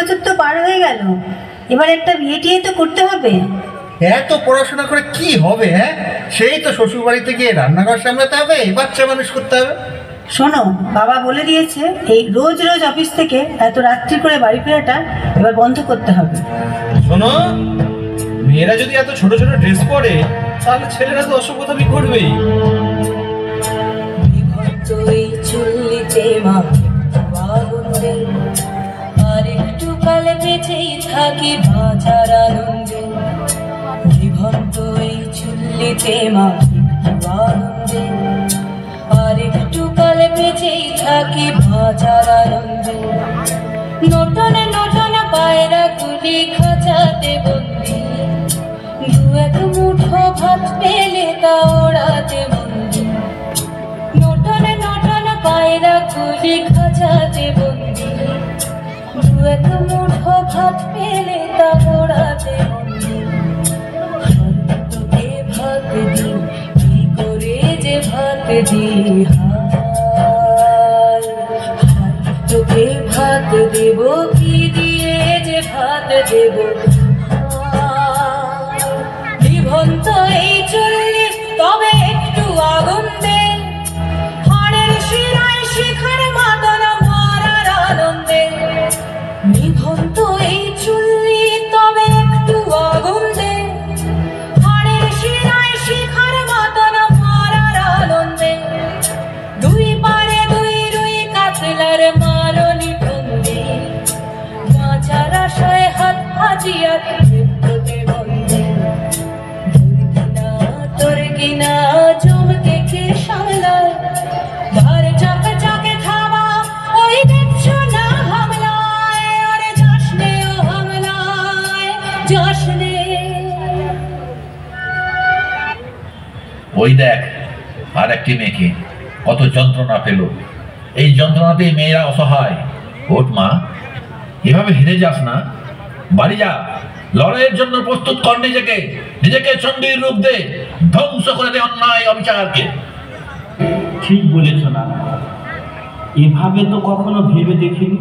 বছর তো পার হয়ে গেল, এবার একটা বিয়ে টিয়ে তো করতে হবে। এত পড়াশোনা করে কি হবে? হ্যাঁ, সেই তো শ্বশুর বাড়িতে গিয়ে রান্নাঘর সামলাতে হবে, বাচ্চা মানুষ করতে হবে। শোনো, বাবা বলে দিয়েছে এই রোজ রোজ অফিস থেকে এত রাত্রি করে বাড়ি ফেরাটা এবার বন্ধ করতে হবে। শোনো, মেয়েরা যদি এত ছোট ছোট ড্রেস পরে তাহলে ছেলেরা তো অসভ্যতামি করবেই। আর একটু কালে বেঁচেই থাকি বাঁচার আনন্দে, বিভক্ত এই চুল্লিতে মাখি আনন্দে। আর একটু কালে বেঁচেই থাকি বাঁচার আনন্দে, নটনে নটনে পায়রা গুলি খাঁচাতে বন্দি, দু এক মুঠো ভাত পেলে তা ওড়াতে বন্দি। নটনে নটনে পায়রা গুলি খাঁচাতে বন্দি, দু এক মুঠো ভাত পেলে তা ওড়াতে বন্দি। তোকে ভাত দি, কি করে যে ভাত দি, তোকে ভাত দেব কি দিয়ে যে ভাত দেব। বিভন্ত এই চল্লিশ তবে একটু আগুন দে, হাড়ের শিরায় শিখার মাতন মারার আনন্দে। বিভন্ত এই চল্লিশ তবে একটু আগুন দে, হাড়ের শিরায় শিখার মাতন মারার আনন্দে। দুই পারে দুই রুই কাতলার মারনি বন্দি, বাঁচার আশায় হাত হাজিয়ার মৃত্যুতে বন্দে। তোর কিনা জমকে কে সামলায়, ঘর চাকে চাকে থামা ওই দেখছো না হামলায়। আরে যাসনে ও হামলায়, যাসনে। ওই দেখ আর একটি মেয়েকে কত যন্ত্রণা পেল, এই যন্ত্রণাতেই মেয়েরা অসহায়। ওঠ মা, এভাবে হেরে যাস না, বাড়ি যা, লড়াইয়ের জন্য প্রস্তুত কর নিজেকে, নিজেকে চণ্ডীর রূপ দে, ধ্বংস করে দে অন্যায় অবিচারকে। ঠিক বলেছ না, এভাবে তো কখনো ভেবে দেখিনি।